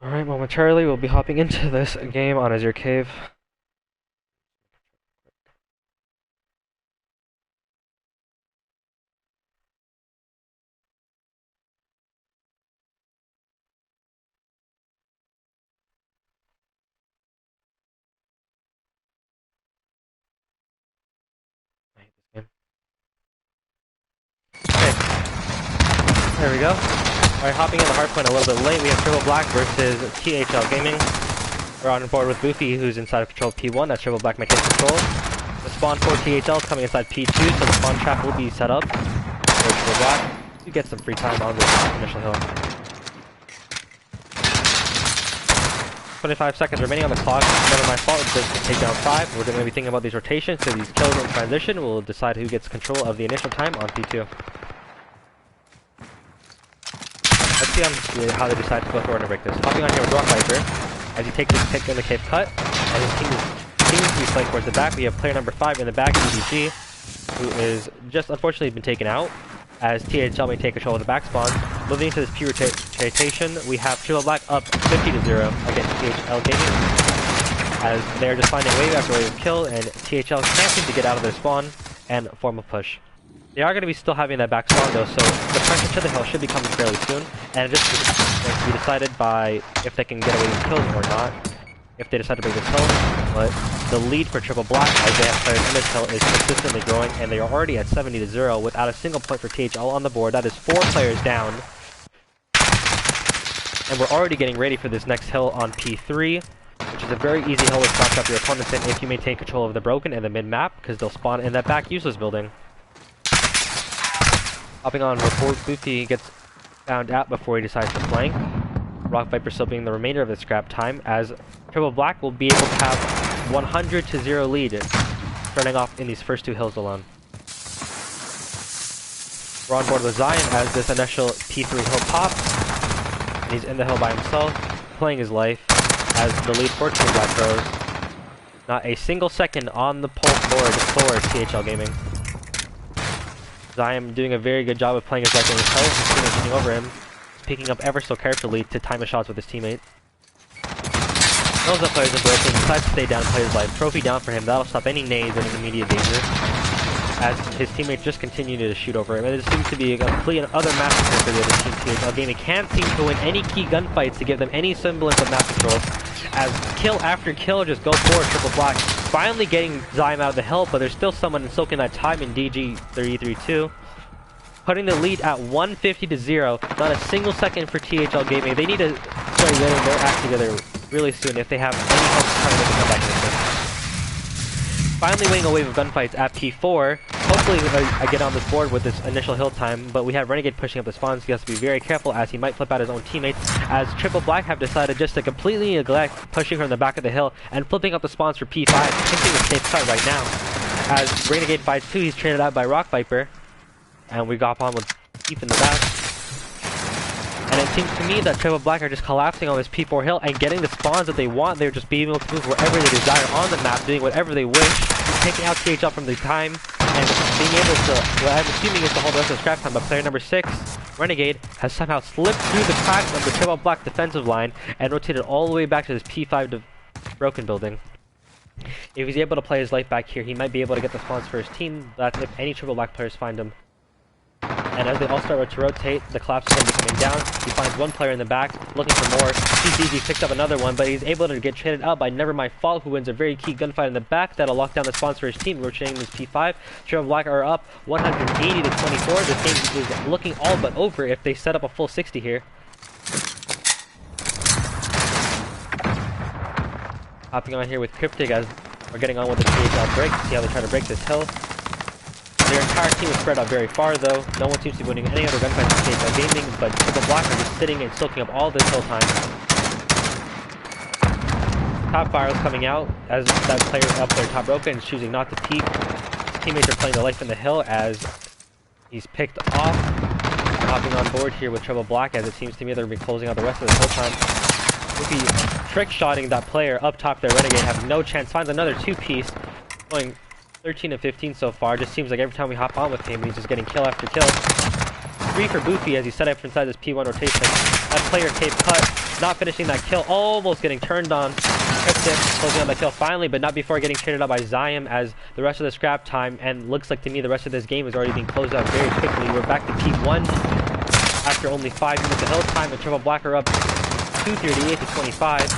Alright, momentarily we'll be hopping into this game on Azure Cave. I hate this game. Okay, there we go. Alright, hopping in the hardpoint a little bit late, we have Triple Black versus THL Gaming. We're on board with Boofy, who's inside of control P1, that's Triple Black maintains control. The spawn for THL is coming inside P2, so the spawn trap will be set up for Triple Black to get some free time on this initial hill. 25 seconds remaining on the clock. Never my fault, it's just to take down 5. We're going to be thinking about these rotations, so these kills in transition will decide who gets control of the initial time on P2. Let's see how they decide to go forward and break this. Hopping on here with Rock Viper, as he takes his pick in the cave cut, and his team seems to be playing towards the back. We have player number 5 in the back, EDG, who is just unfortunately been taken out, as THL may take control of the back spawn. Moving into this P rotation, we have Triple Black up 50-0 against THL Gaming, as they're just finding wave after wave of kill, and THL can't seem to get out of their spawn and form a push. They are going to be still having that back spawn though, so the pressure to the hill should be coming fairly soon, and it just going to be decided by if they can get away with kills or not, if they decide to break this hill. But the lead for Triple Black, as they have players in this hill, is consistently growing, and they are already at 70-0 without a single point for THL on the board. That is 4 players down, and we're already getting ready for this next hill on P3, which is a very easy hill to stock up your opponents in if you maintain control of the broken and the mid-map, because they'll spawn in that back useless building. Hopping on report, Boofy gets found out before he decides to flank. Rock Viper still being the remainder of the scrap time, as Triple Black will be able to have 100-0 lead, starting off in these first 2 hills alone. We're on board with Zion as this initial P3 hill pops, and he's in the hill by himself, playing his life, as the lead for Triple Black grows. Not a single second on the pole board for THL Gaming. Zion doing a very good job of playing his life in his hill. His teammate getting over him, picking up ever so carefully to time his shots with his teammate. Knows that players are broken, decides to stay down and play his life. Trophy down for him, that'll stop any nades in immediate danger, as his teammates just continue to shoot over him. And it seems to be a complete and utter massacre for the other team. THL Gaming can't seem to win any key gunfights to give them any semblance of map control, as kill after kill just go forward. Triple Black finally getting Zion out of the hill, but there's still someone soaking that time in DG33-2. Putting the lead at 150-0, not a single second for THL Gaming. They need to start getting their act together really soon if they have any hope of trying to make a comeback in this. Finally winning a wave of gunfights at P4. Hopefully I get on this board with this initial hill time, but we have Renegade pushing up the spawns. He has to be very careful as he might flip out his own teammates, as Triple Black have decided just to completely neglect pushing from the back of the hill and flipping up the spawns for P5, taking the safe cut right now. As Renegade fights 2, he's traded out by Rock Viper, and we got on with Keep in the back. And it seems to me that Triple Black are just collapsing on this P4 hill and getting the spawns that they want. They're just being able to move wherever they desire on the map, doing whatever they wish, taking out THL from the time, and being able to, what I'm assuming is to hold the rest of the scrap time. But player number 6, Renegade, has somehow slipped through the cracks of the Triple Black defensive line and rotated all the way back to this P5 broken building. If he's able to play his life back here, he might be able to get the spawns for his team. That's if any Triple Black players find him. And as they all start to rotate, the collapse is going to be coming down. He finds one player in the back, looking for more. CCG picks up another one, but he's able to get traded out by Never My Fault, who wins a very key gunfight in the back that'll lock down the spawns for his team, rotating this P5. Triple Black are up 180-24. This game is looking all but over if they set up a full 60 here. Hopping on here with Cryptic as we're getting on with the THL break to see how they try to break this hill. Their entire team is spread out very far though. No one seems to be winning any other gunfights in THL Gaming, but Triple Black are just sitting and soaking up all this hill time. Top fire's coming out as that player up there top broken is choosing not to peek. His teammates are playing the life in the hill as he's picked off. Hopping on board here with Triple Black, as it seems to me they're going to be closing out the rest of the hill time. If he trick-shotting that player up top there, Renegade has no chance, finds another 2-piece, going 13 and 15 so far. Just seems like every time we hop on with him, he's just getting kill after kill. 3 for Boofy as he set up inside this P1 rotation. That player tape cut, not finishing that kill, almost getting turned on. Cryptic closing on the kill finally, but not before getting traded out by Zyam as the rest of the scrap time, and looks like to me the rest of this game is already being closed out very quickly. We're back to P1 after only 5 minutes of hill time, and Triple Black are up 238 to 25.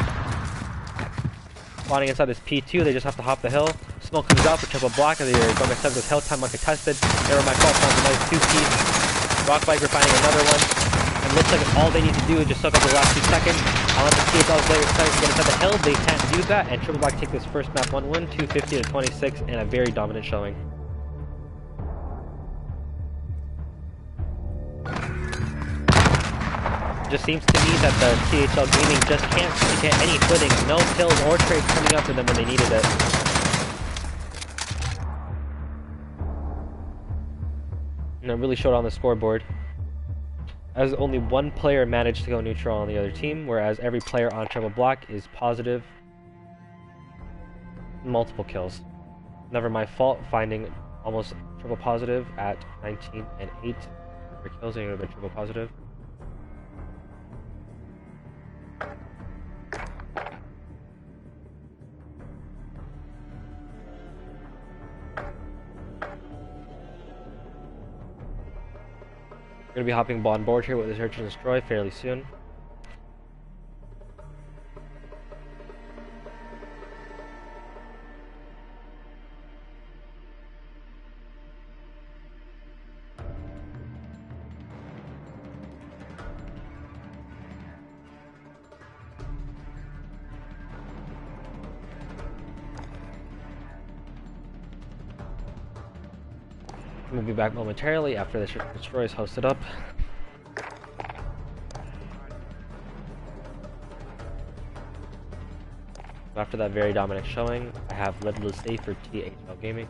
Spawning inside this P2, they just have to hop the hill. Smoke comes out for Triple Black, and they're going to set this hill time uncontested. They were my fault, found a nice 2-piece. Rock Viper finding another one. And looks like all they need to do is just soak up the last 2 seconds. Unless the THL players decide to get inside the hill, they can't do that, and Triple Black take this first map 1 win, 250 to 26, and a very dominant showing. It just seems to me that the THL Gaming just can't get any footing. No kills or trades coming up for them when they needed it. And it really showed on the scoreboard, as only 1 player managed to go neutral on the other team, whereas every player on Triple Black is positive. Multiple kills. Never my fault finding almost triple positive at 19 and 8 for kills, and it would have been triple positive. We're going to be hopping on board here with the Search and Destroy fairly soon. We'll be back momentarily after the Search and Destroy is hosted up. After that very dominant showing, I have Lidless A for THL Gaming.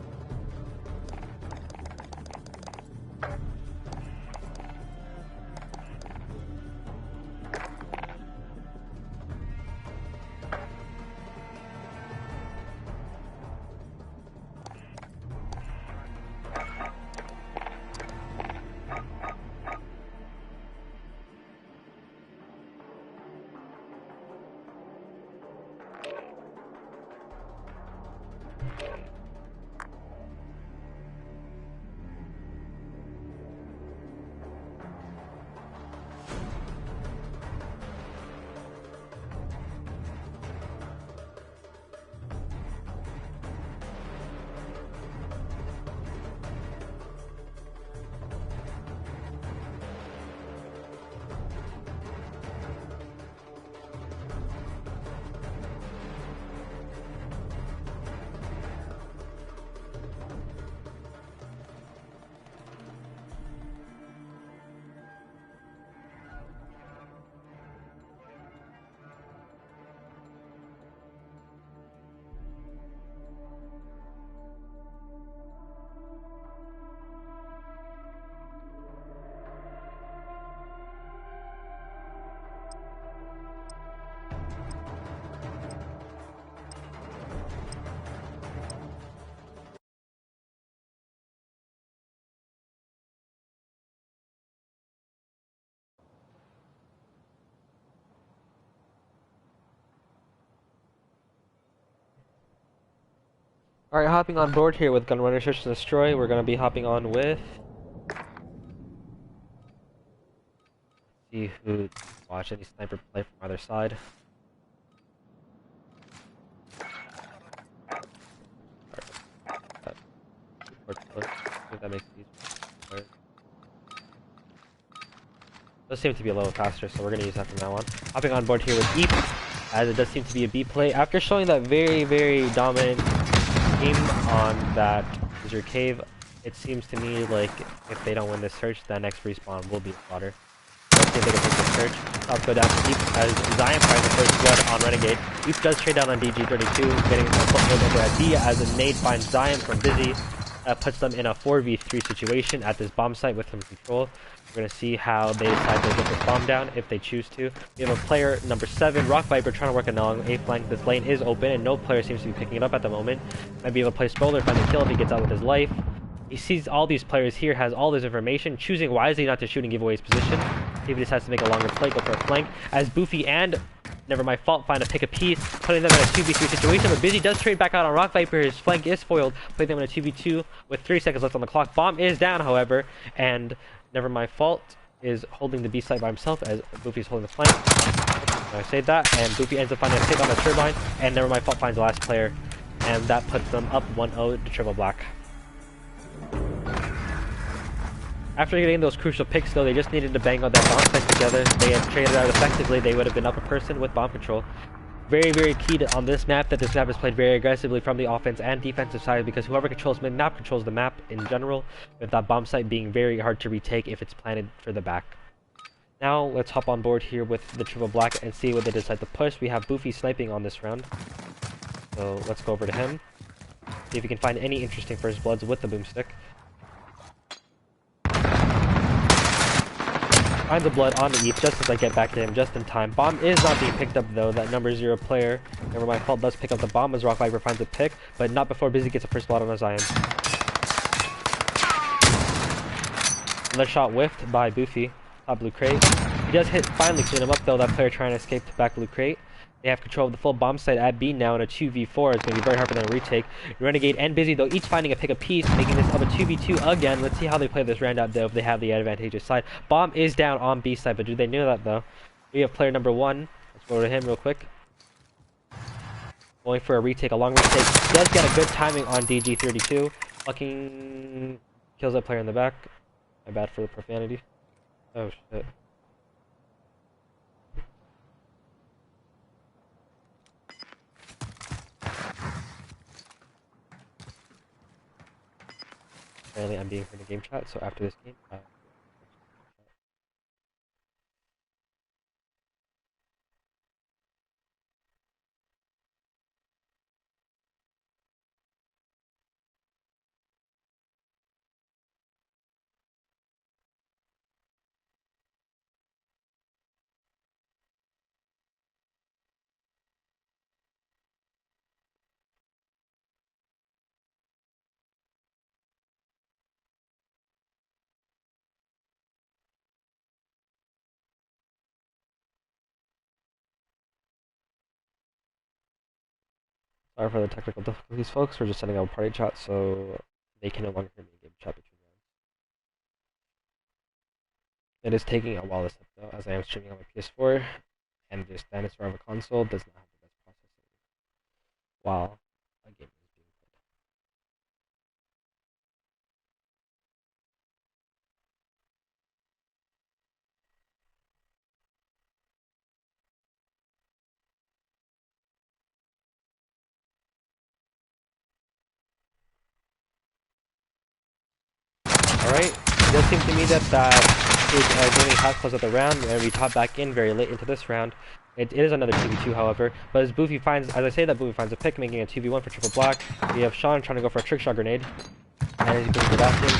Alright, hopping on board here with Gunrunner Search and Destroy, we're going to be hopping on with... see who watch any sniper play from either side. If that makes it easier. Does seem to be a little faster, so we're going to use that from now on. Hopping on board here with Eep, as it does seem to be a B play. After showing that very, very dominant game on that Azure Cave, it seems to me like if they don't win this search, that next respawn will be a slaughter. Let's see if they can take this search. I'll go down to Eep as Zyam finds the first blood on Renegade. Eep does trade down on DG32, getting a foothold over at D as a nade finds Zyam from Busy. That puts them in a 4v3 situation at this bomb site with some control. We're going to see how they decide to get this bomb down, if they choose to. We have a player, number 7, Rock Viper, trying to work along A flank. This lane is open, and no player seems to be picking it up at the moment. Might be able to play Spoiler, find the kill if he gets out with his life. He sees all these players here, has all this information, choosing wisely not to shoot and give away his position. If he decides to make a longer play, go for a flank. As Boofy and Never My Fault find a pick a piece, putting them in a 2v3 situation, but Busy does trade back out on Rock Viper. His flank is foiled, putting them in a 2v2 with 3 seconds left on the clock. Bomb is down, however, and Never My Fault is holding the B site by himself as Boofy is holding the flank. I say that, and Boofy ends up finding a pick on the turbine, and Never My Fault finds the last player, and that puts them up 1-0 to Triple Black. After getting those crucial picks, though, they just needed to bang out that bomb site together. They had traded out effectively. They would have been up a person with bomb control. Very, very key on this map that this map is played very aggressively from the offense and defensive side, because whoever controls mid-map controls the map in general, with that bomb site being very hard to retake if it's planted for the back. Now, let's hop on board here with the Triple Black and see what they decide to push. We have Boofy sniping on this round, so let's go over to him. See if we can find any interesting first bloods with the boomstick. Finds the blood on the Eve just as I get back to him just in time. Bomb is not being picked up though. That number 0 player, Never My Fault, does pick up the bomb as Rock Viper finds a pick, but not before Busy gets a first blood on his Zion. Another shot whiffed by Boofy, top blue crate. He does finally clean him up though, that player trying to escape to back blue crate. They have control of the full bomb site at B now in a 2v4. It's going to be very hard for them to retake. Renegade and Busy, though, each finding a pick apiece, making this up a 2v2 again. Let's see how they play this round out, though, if they have the advantageous side. Bomb is down on B side, but do they know that, though? We have player number 1. Let's go to him real quick. Going for a retake, a long retake. Does get a good timing on DG32. Fucking kills that player in the back. My bad for the profanity. Oh, shit. Apparently I'm being heard in game chat, so after this game, sorry for the technical difficulties, folks. We're just setting up a party chat, so they can no longer hear me in game chat between rounds. It is taking a while to set though, as I am streaming on my PS4, and this dinosaur of a console does not have the best processing while a game is being played. Alright, it does seem to me that gaming has closed out the round, and we top back in very late into this round. It is another 2v2, however, but as Boofy finds, as I say that Boofy finds a pick, making a 2v1 for Triple Black. We have Sean trying to go for a trick shot grenade, and as he goes to the bathroom,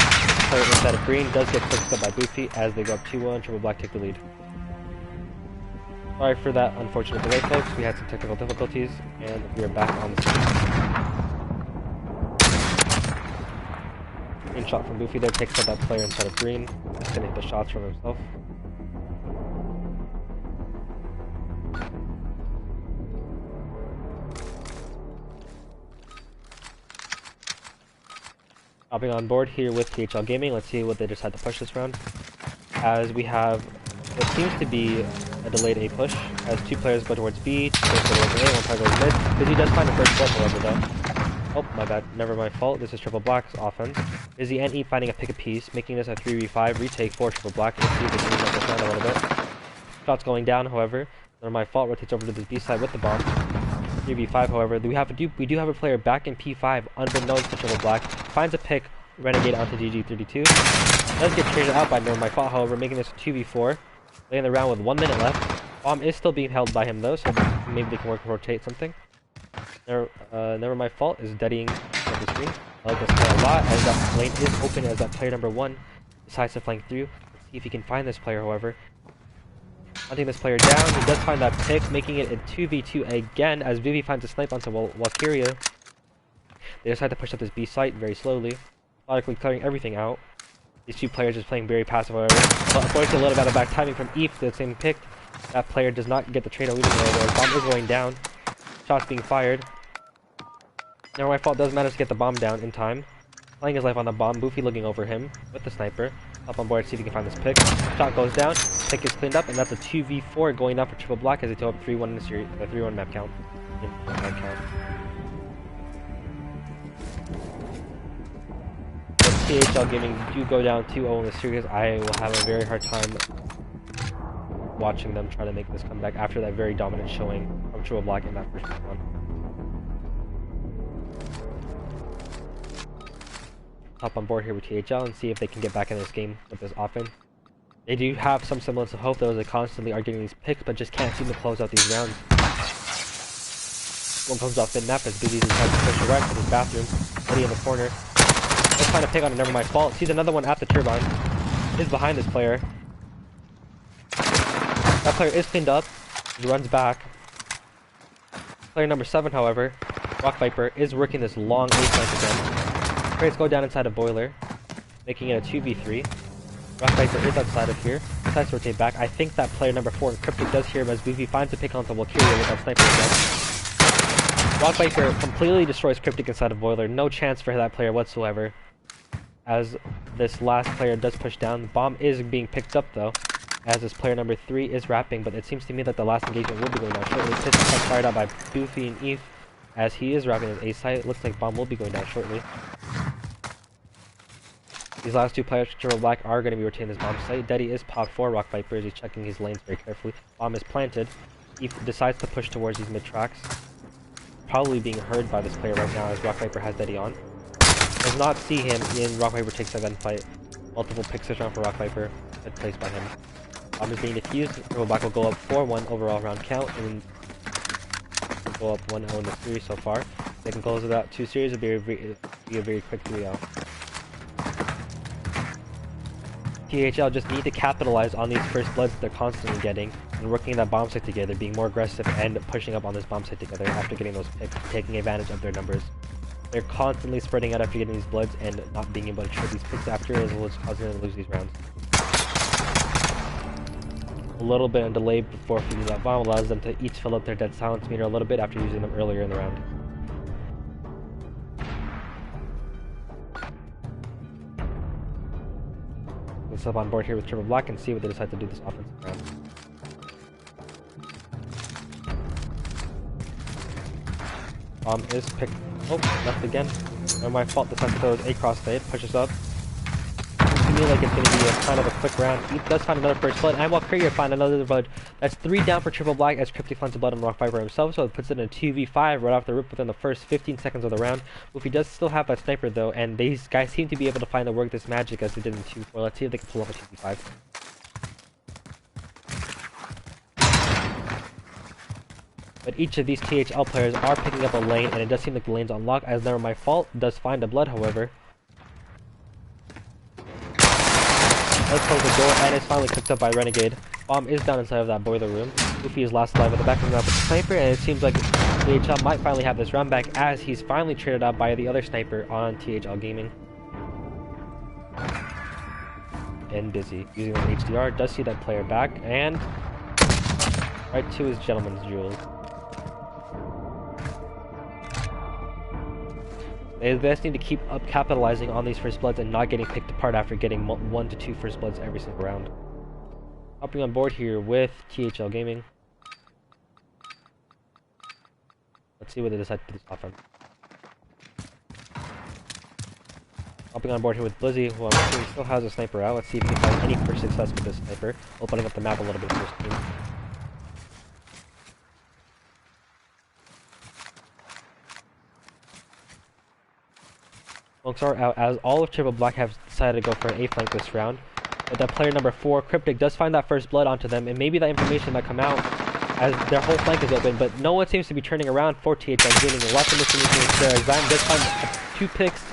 player inside of green does get picked up by Boofy as they go up 2-1, Triple Black take the lead. Sorry for that unfortunate delay, folks. We had some technical difficulties, and we are back on the screen. Green shot from Boofy there takes out that player inside of green. He's gonna hit the shots from himself. Hopping on board here with THL Gaming, let's see what they decide to push this round. As we have what seems to be a delayed A push, as 2 players go towards B, 2 players go towards A, 1 player goes mid. Busy does find the first blood, however, though. Oh, my bad. Never my fault. This is Triple Black's offense. Busy and E finding a pick apiece, making this a 3v5 retake for Triple Black. Let's see if they can use this round a little bit. Shots going down, however. Never my fault rotates over to the B side with the bomb. 3v5, however. We do have a player back in P5, unbeknownst to Triple Black. Finds a pick, Renegade onto GG32. Does get traded out by Never my fault, however, making this a 2v4. Laying the round with 1 minute left. Bomb is still being held by him though, so maybe they can work rotate something. Never my fault is deadying the screen. I like this play a lot as that lane is open as that player number 1 decides to flank through. Let's see if he can find this player, however. Hunting this player down, he does find that pick, making it a 2v2 again as Vivi finds a snipe onto Walkyria. They decide to push up this B site very slowly. methodically clearing everything out. These two players just playing very passive however. But unfortunately a little bit of back timing from Eve, the same pick. That player does not get the trade leading there. Bomb is going down. Shots being fired. Never my fault does manage to get the bomb down in time. Playing his life on the bomb, Boofy looking over him with the sniper. Up on board, see if he can find this pick. Shot goes down, pick is cleaned up, and that's a 2v4 going down for Triple Black as they tow up 3-1 in the series, 3-1 map count. If THL Gaming do go down 2-0 in the series, I will have a very hard time watching them try to make this comeback after that very dominant showing from Triple Black in that first one. Hop on board here with THL and see if they can get back in this game with this offense. They do have some semblance of hope though, as they constantly are getting these picks, but just can't seem to close out these rounds. One comes off mid-map as Busy tries to push right to his bathroom. Eddie in the corner. Let's find a pick on it, never my fault. Sees another one at the turbine. Is behind this player. That player is pinned up. He runs back. Player number 7, however, Rock Viper, is working this long A-flank again. Trades go down inside of Boiler, making it a 2v3. Rock Viper is outside of here. Decides to rotate back. I think that player number 4 Cryptic does hear him as Boofy finds a pick onto Valkyria with that sniper again. Rock Viper completely destroys Cryptic inside of Boiler. No chance for that player whatsoever. As this last player does push down. The bomb is being picked up though, as this player number 3 is wrapping, but it seems to me that the last engagement will be going down shortly. Pistol is fired out by Boofy and Eve as he is wrapping his A site. It looks like bomb will be going down shortly. These last two players, Triple Black, are going to be retaining this bomb site. Deddy is popped for Rock Viper as he's checking his lanes very carefully. Bomb is planted. He decides to push towards these mid tracks. Probably being heard by this player right now as Rock Viper has Deddy on. Does not see him in Rock Viper takes that gunfight. Multiple picks this round for Rock Viper. Good place by him. Bomb is being defused. Triple Black will go up 4-1 overall round count and go up 1-0 in the series so far. If they can close it out 2 series, it'll be a very quick 3-0. THL just need to capitalize on these first bloods that they're constantly getting and working that bomb site together, being more aggressive and pushing up on this bomb site together after getting those picks, taking advantage of their numbers. They're constantly spreading out after getting these bloods and not being able to trade these picks after, as well as causing them to lose these rounds. A little bit of delay before feeding that bomb allows them to each fill up their dead silence meter a little bit after using them earlier in the round. Let's up on board here with Triple Black and see what they decide to do this offensive round. Bomb is picked. Oh, left again. Not my fault. Decides to throw his A-cross fade. Pushes up. Seems to me like it's going to be a kind of a quick round. He does find another first blood. And Valkyria find another blood. That's 3 down for Triple Black as Cryptic finds a blood on Rock Viper himself. So it puts it in a 2v5 right off the rip within the first 15 seconds of the round. Boofy does still have that sniper though. And these guys seem to be able to find to work this magic as they did in 2-4. Let's see if they can pull off a 2v5. But each of these THL players are picking up a lane, and it does seem like the lane's unlocked, as Never My Fault does find a blood, however. Let's close the door, and it's finally picked up by Renegade. Bomb is down inside of that boiler room. Goofy is last alive at the back of the map with the sniper, and it seems like THL might finally have this round back, as he's finally traded out by the other sniper on THL Gaming. And Busy, using his HDR, does see that player back, and right to his gentleman's jewels. They just need to keep up capitalizing on these first bloods and not getting picked apart after getting 1 to 2 first bloods every single round. Hopping on board here with THL Gaming. Let's see what they decide to do this offense. Hopping on board here with Blizzy, who I'm assuming still has a sniper out. Let's see if he can find any first success with this sniper, opening up the map a little bit for his team. Smokes are out as all of Triple Black have decided to go for an A flank this round. But that player number 4, Cryptic, does find that first blood onto them, and maybe that information might come out as their whole flank is open, but no one seems to be turning around for THL Gaming. Lots of misinformation there. Zion does find 2 picks,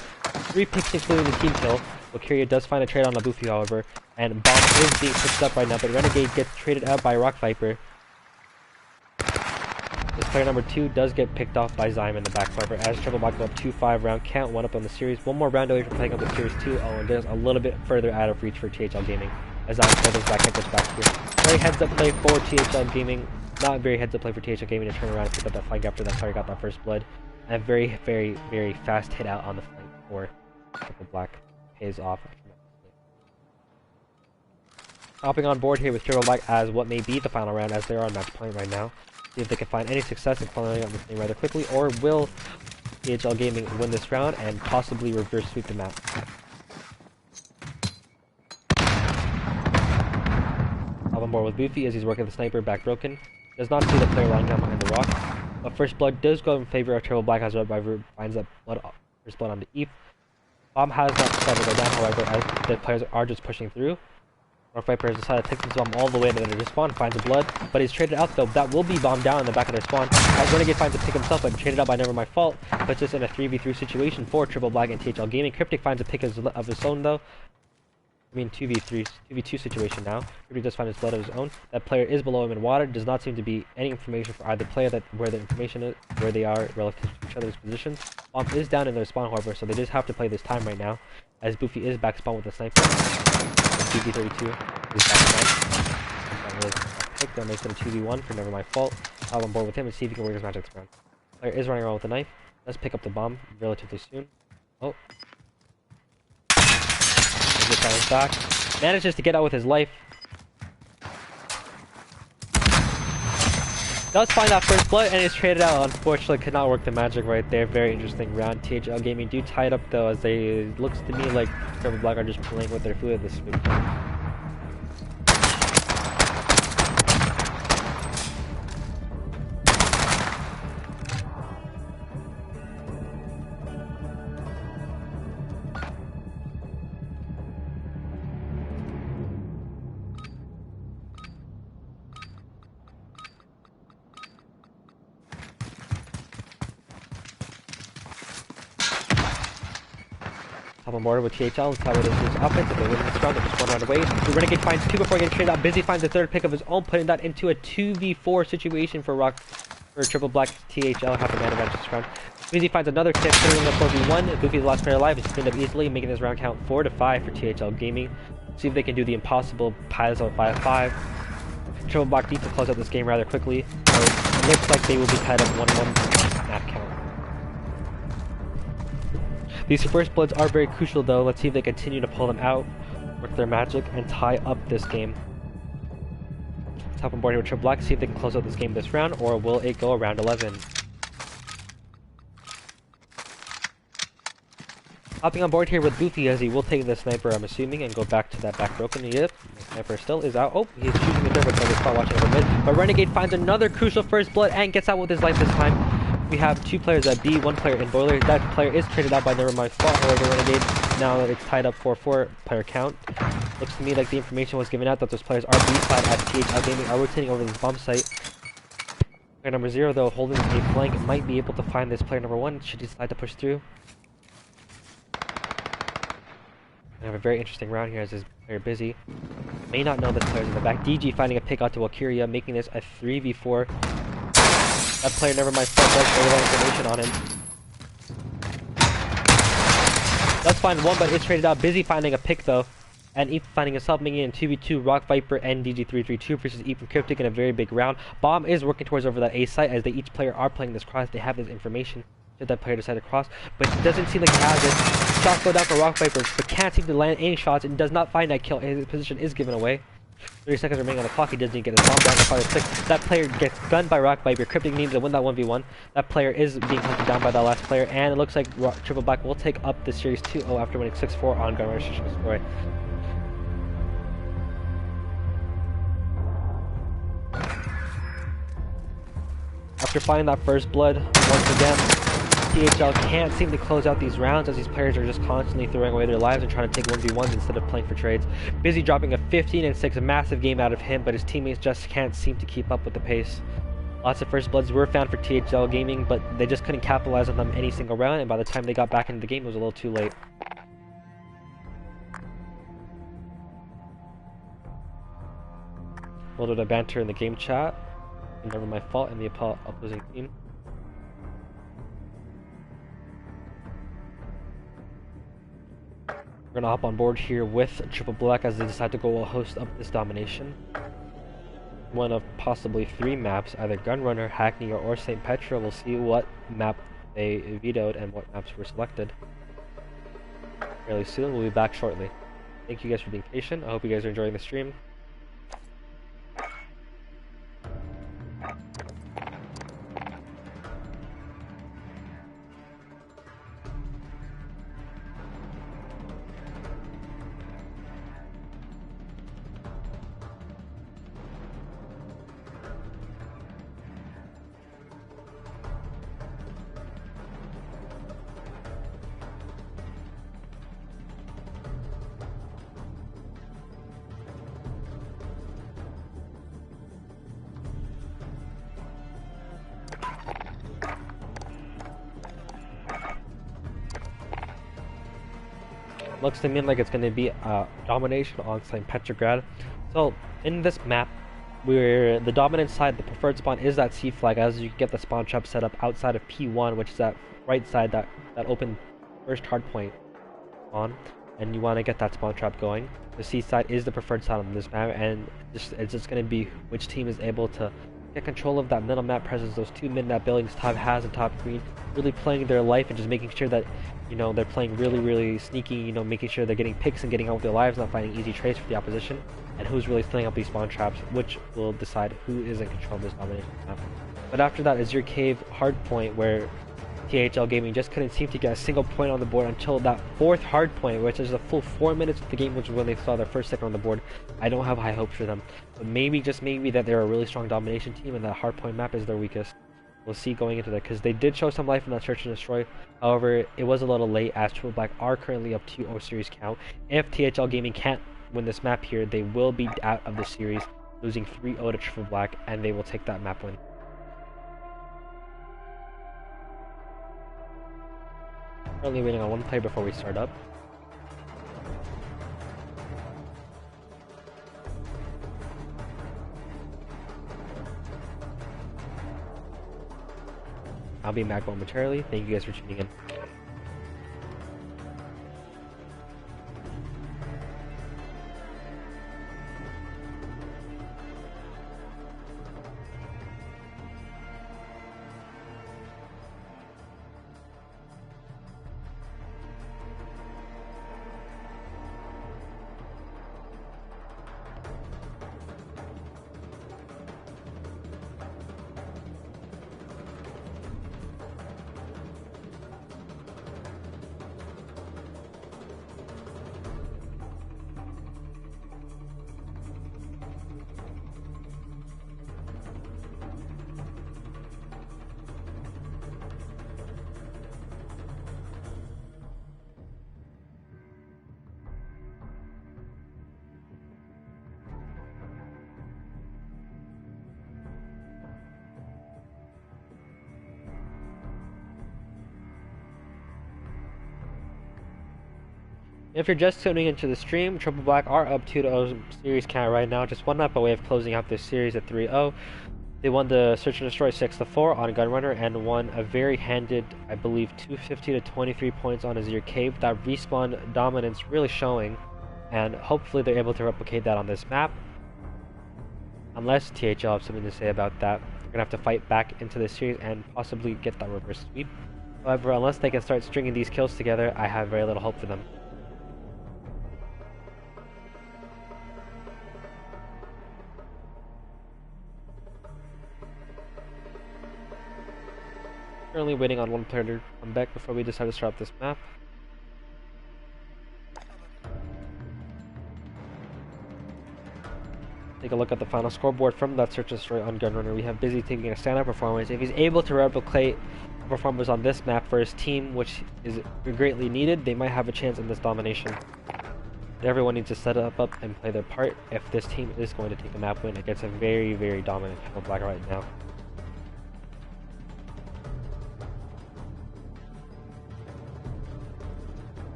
3 picks including the team kill. Valkyria does find a trade on Nabufi, however, and Bomb is being picked up right now, but Renegade gets traded out by Rock Viper. This player number 2 does get picked off by Zyme in the back cover as Triple Black go up 2-5 round count, 1 up on the series. One more round away from playing up the series 2. Oh, and there's a little bit further out of reach for THL Gaming as Zyme feathers back and gets back here. Very heads up play for THL Gaming. Not very heads up play for THL Gaming to turn around and pick up that flank after that player got that first blood. And very, very, very fast hit out on the flank for Triple Black pays off. Hopping on board here with Triple Black as what may be the final round as they are on match point right now. See if they can find any success in following up this thing rather quickly, or will THL Gaming win this round and possibly reverse sweep the map. Up on board with Boofy as he's working the sniper back broken. Does not see the player lying down behind the rock. But first blood does go in favor of Triple Black as Red Viper finds that first blood on the Eve. Bomb has not decided to go down, however, as the players are just pushing through. Rock Viper has decided to take this bomb all the way to their spawn, finds a blood, but he's traded out though. That will be bombed down in the back of their spawn. As Renegade finds a pick himself, but traded out by Never My Fault. Puts this in a 3v3 situation for Triple Black and THL Gaming. Cryptic finds a pick of his own though. I mean 2v2 situation now. Cryptic does find his blood of his own. That player is below him in water. Does not seem to be any information for either player where the information is, where they are relative to each other's positions. Bomb is down in their spawn, however, so they just have to play this time right now. As Boofy is back spawn with the sniper. BG32 is back pick. That makes it a 2v1 for Never My Fault. I'll on board with him and see if he can work his magic this round. Player is running around with a knife. Let's pick up the bomb relatively soon. Oh. Back. Manages to get out with his life. Does find that first blood and is traded out. Unfortunately, could not work the magic right there. Very interesting round. THL Gaming do tie it up though, as they looks to me like Triple Black are just playing with their food at this week. Up on board with THL, let's how it is his offense. If they win this round, they just one round away. The Renegade finds 2 before getting traded out. Busy finds the 3rd pick of his own, putting that into a 2v4 situation for Triple Black. THL have a man advantage this round. Busy finds another kick, putting in a 4v1. Goofy, the last player alive, is cleaned up easily, making his round count 4-5 for THL Gaming. See if they can do the impossible, piles out 5-5. Triple Black needs to close out this game rather quickly. So it looks like they will be tied up 1-1 map count. These first bloods are very crucial though. Let's see if they continue to pull them out, work their magic, and tie up this game. Let's hop on board here with Triple Black, see if they can close out this game this round, or will it go around 11? Hopping on board here with Goofy as he will take the sniper, I'm assuming, and go back to that back broken. Yep, the sniper still is out. Oh, he's shooting the derby, so he's not watching over mid. But Renegade finds another crucial first blood and gets out with his life this time. We have 2 players at B, 1 player in Boiler. That player is traded out by Never My Fault, however, Renegade, now it's tied up for 4 player count. Looks to me like the information was given out that those players are B-side as THL Gaming are rotating over this bomb site. Player number 0, though, holding a flank, might be able to find this player number 1 should he decide to push through. We have a very interesting round here as this player Busy may not know this player's in the back. DG finding a pick out to Walkyria, making this a 3v4. That player Never My Fault does show that information on him. Does find 1, but is traded out. Busy finding a pick though. And Eve finding himself, making it in 2v2. Rock Viper and DG332 versus Eve and Cryptic in a very big round. Bomb is working towards over that A site as each player are playing this cross. They have this information. Should that player decide to cross? But it doesn't seem like he has it. Shots go down for Rock Viper, but can't seem to land any shots and does not find that kill. His position is given away. 30 seconds remaining on the clock. He doesn't get his bomb down. The fire is click. That player gets gunned by Rock Viper. Cryptic needs to win that 1v1. That player is being hunted down by that last player, and it looks like Triple Black will take up the series 2-0 after winning 6-4 on gun registration score. After finding that first blood, once again, THL can't seem to close out these rounds as these players are just constantly throwing away their lives and trying to take 1v1s instead of playing for trades. Busy dropping a 15-6, a massive game out of him, but his teammates just can't seem to keep up with the pace. Lots of first bloods were found for THL Gaming, but they just couldn't capitalize on them any single round, and by the time they got back into the game, it was a little too late. A little bit of banter in the game chat. never my fault and the opposing team. We're gonna hop on board here with Triple Black as they decide to go host up this domination. One of possibly 3 maps, either Gunrunner, Hackney, or St. Petra. We'll see what map they vetoed and what maps were selected fairly soon. We'll be back shortly. Thank you guys for being patient. I hope you guys are enjoying the stream. Looks to me like it's going to be a domination on St. Petrograd. So, in this map, where the dominant side, the preferred spawn is that C flag, as you get the spawn trap set up outside of P1, which is that right side, that open first hardpoint on, and you want to get that spawn trap going. The C side is the preferred side on this map, and it's just going to be which team is able to get control of that middle map presence, those 2 mid-map buildings, top has and top green, really playing their life and just making sure that, you know, they're playing really sneaky, you know, making sure they're getting picks and getting out with their lives, not finding easy trades for the opposition, and who's really setting up these spawn traps, which will decide who is in control of this domination map. But after that is your cave hardpoint, where THL Gaming just couldn't seem to get a single point on the board until that 4th hardpoint, which is a full 4 minutes of the game, which is when they saw their first second on the board. I don't have high hopes for them, but maybe, just maybe, that they're a really strong domination team and that hardpoint map is their weakest. We'll see going into that, because they did show some life in that Search and Destroy. However, it was a little late, as Triple Black are currently up 2-0 series count. If THL Gaming can't win this map here, they will be out of the series, losing 3-0 to Triple Black, and they will take that map win. Currently waiting on one play before we start up. I'll be back momentarily. Thank you guys for tuning in. If you're just tuning into the stream, Triple Black are up 2-0 series count right now, just 1 map away of closing out this series at 3-0. They won the Search and Destroy 6-4 on Gunrunner and won a very handed, I believe, 250 to 23 points on Azir Cave. That respawn dominance really showing, and hopefully they're able to replicate that on this map. Unless THL have something to say about that, they're gonna have to fight back into this series and possibly get that reverse sweep. However, unless they can start stringing these kills together, I have very little hope for them. Currently waiting on one player to come back before we decide to start up this map. Take a look at the final scoreboard from that Search and Destroy on Gunrunner. We have Busy taking a standout performance. If he's able to replicate the performance on this map for his team, which is greatly needed, they might have a chance in this domination. But everyone needs to set up and play their part if this team is going to take a map win against a very dominant Triple Black right now.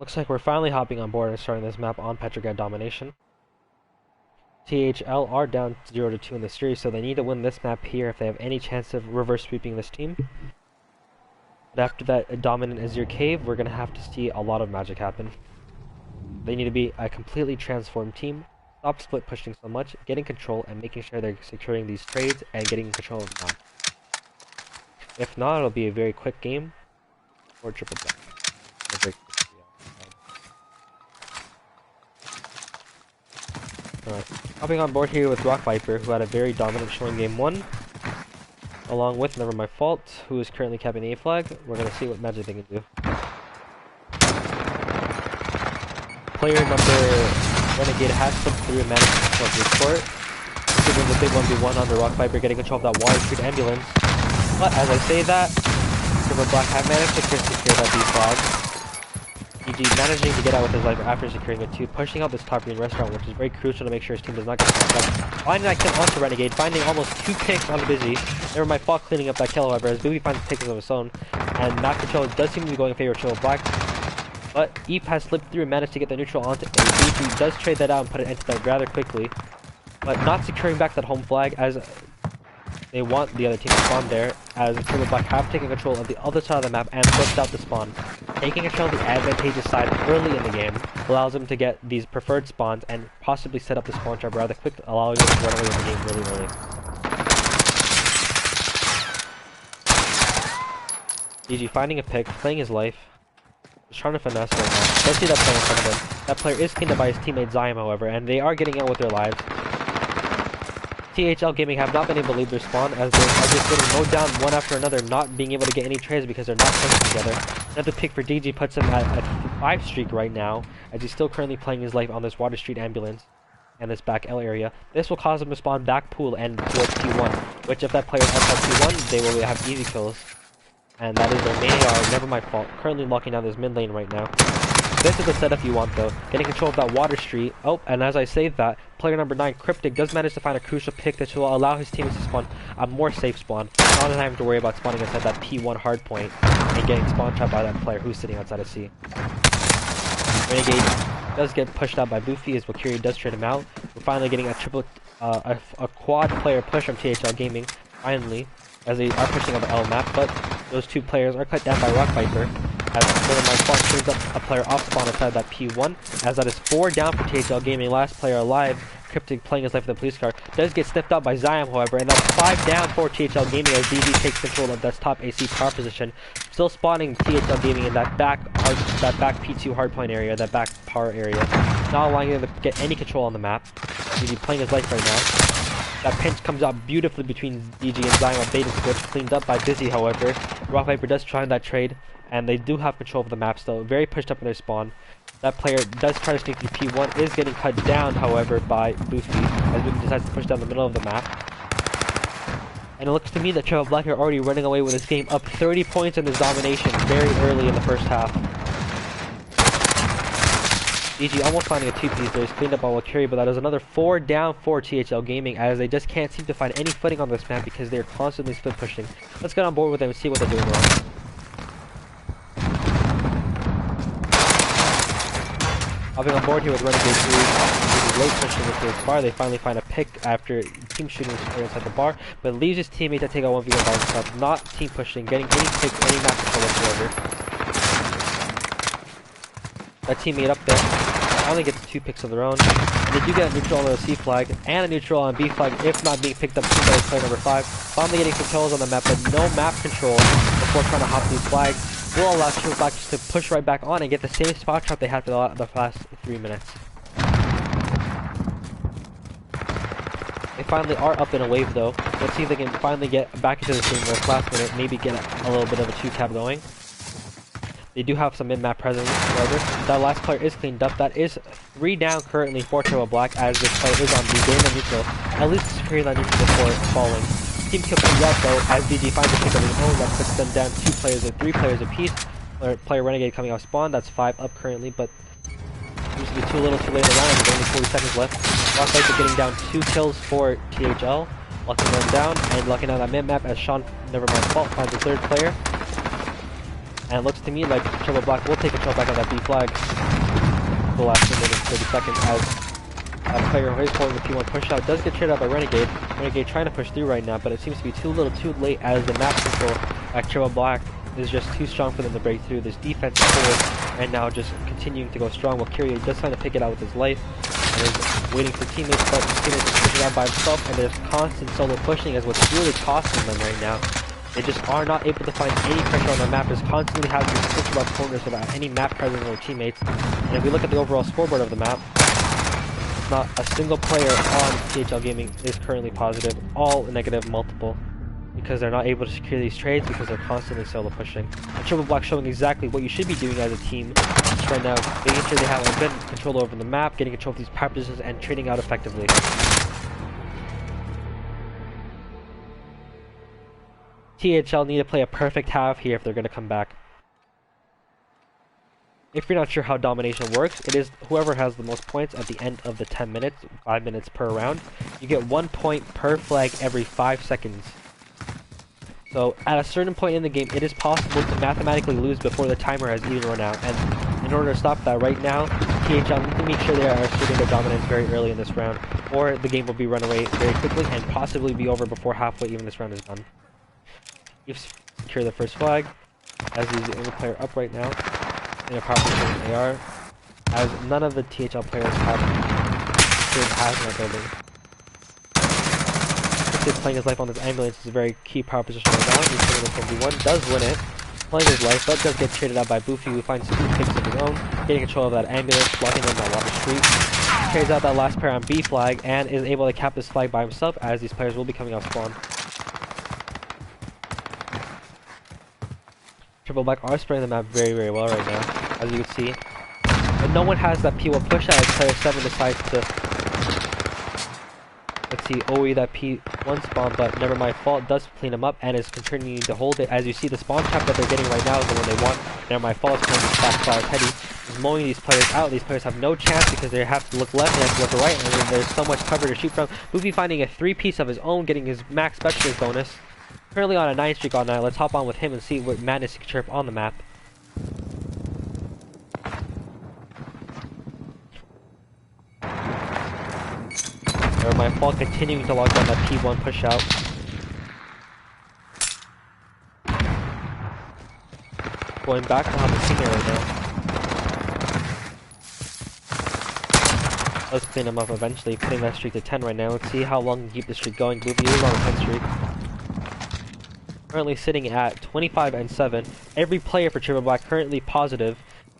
Looks like we're finally hopping on board and starting this map on Petrograd domination. THL are down 0-2 in the series, so they need to win this map here if they have any chance of reverse sweeping this team. But after that dominant Azir Cave, we're going to have to see a lot of magic happen. They need to be a completely transformed team, stop split pushing so much, getting control and making sure they're securing these trades and getting control of the map. If not, it'll be a very quick game or triple back. Alright, hopping on board here with Rock Viper, who had a very dominant showing game 1, along with Never My Fault, who is currently capping A flag. We're going to see what magic they can do. Player number Renegade has slipped through and managed to control the court. This is a big 1v1 on the Rock Viper, getting control of that Water Street ambulance. But as I say that, Silver Black have managed to secure that B flag. EG managing to get out with his life after securing it too, pushing out this top green restaurant, which is very crucial to make sure his team does not get stuck. Finding that kill onto Renegade, finding almost 2 picks on Busy. Never mind Fault cleaning up that kill, however, as Busy finds picks of his own. And map control does seem to be going in favor of Chill Black. But Eep has slipped through and managed to get the neutral onto A. He does trade that out and put it into that rather quickly. But not securing back that home flag as they want the other team to spawn there, as Silver Black have taken control of the other side of the map and pushed out the spawn. Taking control of the advantageous side early in the game allows them to get these preferred spawns and possibly set up the spawn trap rather quick, allowing them to run away with the game really early. GG finding a pick, playing his life, just trying to finesse right now. Let's see that player in front of him. That player is cleaned up by his teammate Zion, however, and they are getting out with their lives. THL Gaming have not been able to leave their spawn as they are just getting mowed down one after another, not being able to get any trades because they're not pushing together. Another pick for DG puts him at a 5 streak right now, as he's still currently playing his life on this Water Street ambulance and this back L area. This will cause him to spawn back pool and towards P1, which if that player is outside P1, they will have easy kills. And that is their main AR, Never My Fault, currently locking down this mid lane right now. This is the setup you want though, getting control of that Water Street. Oh, and as I say that, player number 9, Cryptic, does manage to find a crucial pick that will allow his teammates to spawn a more safe spawn, not having to worry about spawning inside that P1 hardpoint and getting spawn trapped by that player who's sitting outside of C. Renegade does get pushed out by Boofy as Valkyrie does trade him out. We're finally getting a quad player push from THL Gaming, finally, as they are pushing on the L map, but those 2 players are cut down by Rock Viper. As Never My Fault trades up a player off spawn inside that P1, as that is 4 down for THL Gaming, last player alive. Cryptic playing his life with the police car, does get sniffed out by Zion, however, and that's 5 down for THL Gaming as DD takes control of that top AC power position. Still spawning THL Gaming in that back P2 hardpoint area, that back power area, not allowing him to get any control on the map. DD playing his life right now. That pinch comes out beautifully between DG and Zion with bait and switch, cleaned up by Busy, however. Rock Viper does try that trade, and they do have control of the map still, very pushed up in their spawn. That player does try to sneak through P1, is getting cut down, however, by Boofy, as Boofy decides to push down the middle of the map. And it looks to me that Travel Black are already running away with this game, up 30 points in this domination very early in the first half. DG almost finding a 2-piece there, is cleaned up by Valkyrie, but that is another 4 down for THL Gaming, as they just can't seem to find any footing on this map because they're constantly split pushing. Let's get on board with them and see what they're doing wrong. Hopping on board here with Renegade 3, late pushing with his bar. They finally find a pick after team shooting his player inside the bar, but leaves his teammate to take a 1v1 by himself, not team pushing, getting any picks, any map control whatsoever. That teammate up there finally gets 2 picks of their own. They do get a neutral on the C flag and a neutral on B flag if not being picked up by player number 5. Finally getting some kills on the map, but no map control before trying to hop these flags will allow Triple Black just to push right back on and get the same spot trap they had for the last 3 minutes. They finally are up in a wave though. Let's see if they can finally get back into the same race last minute, maybe get a little bit of a 2-cap going. They do have some mid-map presence, however. That last player is cleaned up. That is 3 down currently for Triple Black, as this player is on B, getting the neutral, at least securing that neutral before falling. Team kill comes out though, as DG finds a pick of his own, that puts them down 2 players or 3 players apiece. Player Renegade coming off spawn, that's 5 up currently, but seems to be too little too late around, there's only 40 seconds left. Rock Viper getting down 2 kills for THL, locking them down, and locking down that mid-map as Sean, Never My Fault, finds the 3rd player. And it looks to me like Triple Black will take control back on that B flag. The last 2 minutes, 30 seconds, as a player who is holding the P1 push out does get traded out by Renegade. Renegade trying to push through right now, but it seems to be too little too late as the map control at Triple Black is just too strong for them to break through. This defense forward and now just continuing to go strong while Kyria does trying to pick it out with his life and is waiting for teammates, but his teammates is pushing out by himself, and there's constant solo pushing as what's really costing them right now. They just are not able to find any pressure on the map. Is constantly having to switch around corners without any map presence on their teammates. And if we look at the overall scoreboard of the map, not a single player on THL Gaming is currently positive, all negative multiple, because they're not able to secure these trades because they're constantly solo pushing. And Triple Black showing exactly what you should be doing as a team right now, making sure they have a good control over the map, getting control of these power positions, and trading out effectively. THL need to play a perfect half here if they're going to come back. If you're not sure how domination works, it is whoever has the most points at the end of the 10 minutes, 5 minutes per round. You get 1 point per flag every 5 seconds. So at a certain point in the game, it is possible to mathematically lose before the timer has even run out. And in order to stop that right now, THL need to make sure they are asserting their dominance very early in this round, or the game will be run away very quickly and possibly be over before halfway even this round is done. You've secured the first flag, as he's the only player up right now in a power position AR, as none of the THL players have secured hazmat building. He's playing his life on this ambulance is a very key power position right now. He's putting this 1v1, does win it, playing his life, but does get traded out by Boofy, who finds 2 picks of his own, getting control of that ambulance, blocking them by Water Street. Trades out that last pair on B flag, and is able to cap this flag by himself, as these players will be coming off spawn. Triple Black are spreading the map very, very well right now, as you can see. But no one has that P1 push out as player 7 decides to, let's see, OE that P1 spawn, but never mind, Fault does clean him up and is continuing to hold it. As you see, the spawn trap that they're getting right now is the one they want. Never mind, Fault is playing this backfire Teddy, is mowing these players out. These players have no chance because they have to look left and they have to look right, and then there's so much cover to shoot from. Boofy finding a 3-piece of his own, getting his max specialist bonus. Currently on a 9 streak all night. Let's hop on with him and see what madness he can chirp on the map. Never mind, Fall continuing to lock down that P1 push out. Going back on the scene right now. Let's clean him up eventually, putting that streak to 10 right now. Let's see how long we can keep the streak going. Boofy is on a 10 streak. Currently sitting at 25 and 7. Every player for Triple Black currently positive.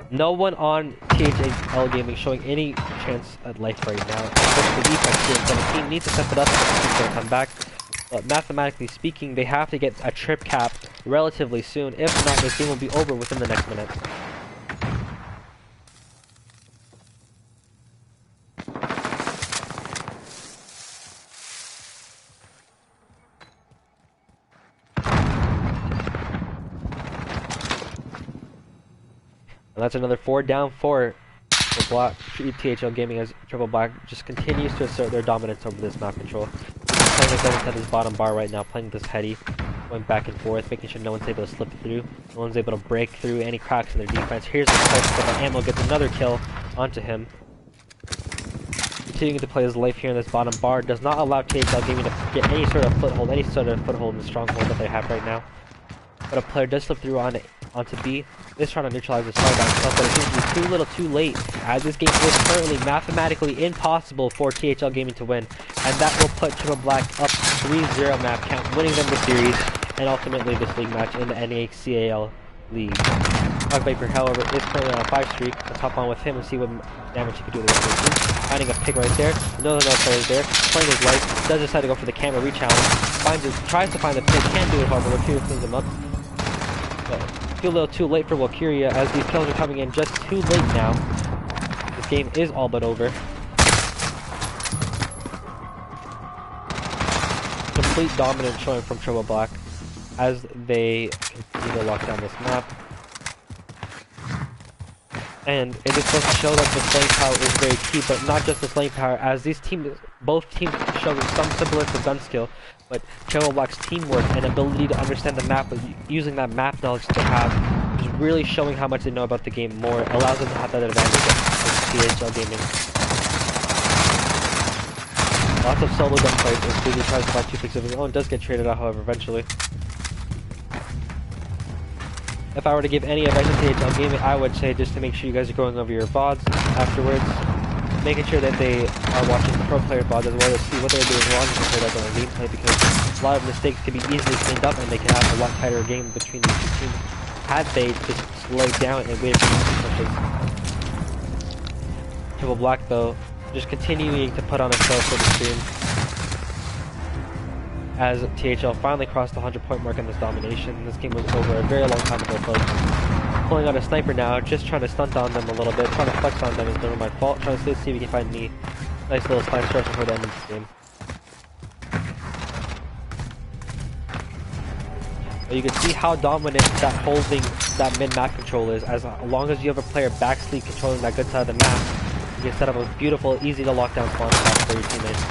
No one on THL Gaming showing any chance at life right now. Especially the defense here in 17 needs to step it up if he's going to come back. But mathematically speaking, they have to get a trip cap relatively soon. If not, this game will be over within the next minute. And that's another 4 down for Black. THL Gaming as Triple Black just continues to assert their dominance over this map control. Playing against at his bottom bar right now, playing this heady, going back and forth, making sure no one's able to slip through, no one's able to break through any cracks in their defense. Here's the place, but the ammo gets another kill onto him. Continuing to play his life here in this bottom bar does not allow THL Gaming to get any sort of foothold in the stronghold that they have right now. But a player does slip through onto B. Is trying to neutralize the side by himself, but it seems to be too little too late, as this game is currently mathematically impossible for THL Gaming to win, and that will put Triple Black up 3-0 map count, winning them the series, and ultimately this league match in the NACAL League. Dog Viper, however, is currently on a 5 streak. Let's hop on with him and see what damage he can do to the rest of the team. Finding a pick right there. No players there. Playing his life. Does decide to go for the camera re-challenge. Tries to find the pick. Can't do it, however. Walkyria cleans him up. But a little too late for Walkyria, as these kills are coming in just too late now. This game is all but over. Complete dominance showing from Triple Black as they continue to lock down this map. And it is supposed to show that the flame power is very key, but not just the flame power, as these both teams show some semblance of gun skill, but Triple Black's teamwork and ability to understand the map, using that map knowledge that they have, Just really showing how much they know about the game more. It allows them to have that advantage against THL Gaming. Lots of solo gunfights as Boozy tries to buy 2 picks of his own. Does get traded out, however, eventually. If I were to give any advice to THL Gaming, I would say just to make sure you guys are going over your VODs afterwards. Making sure that they are watching the pro player VODs as well as see what they're doing wrong compared to their own gameplay, because a lot of mistakes can be easily cleaned up and they can have a lot tighter game between these two teams had they just slowed down and waited for these sequences. Triple Black though, just continuing to put on a show for the stream as THL finally crossed the 100-point mark in this domination. This game was over a very long time ago, folks. Pulling out a sniper now, just trying to stunt on them a little bit, trying to flex on them is never my fault. Trying to see if we can find any nice little spine stars before the end of this game. But you can see how dominant that holding that mid-map control is. As long as you have a player backseat controlling that good side of the map, you can set up a beautiful, easy to lock down spawn spot for your teammates.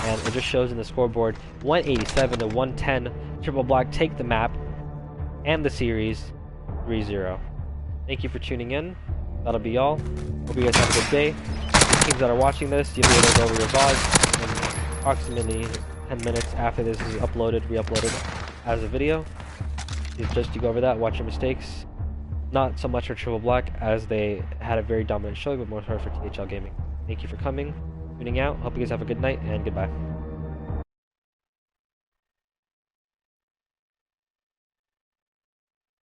And it just shows in the scoreboard, 187 to 110. Triple Black take the map and the series 3-0. Thank you for tuning in. That'll be all. Hope you guys have a good day. The teams that are watching this, you'll be able to go over your VODs in approximately 10 minutes after this is uploaded, re-uploaded as a video. It's just to go over that, watch your mistakes. Not so much for Triple Black as they had a very dominant showing, but more for THL Gaming. Thank you for coming, tuning out. Hope you guys have a good night and goodbye.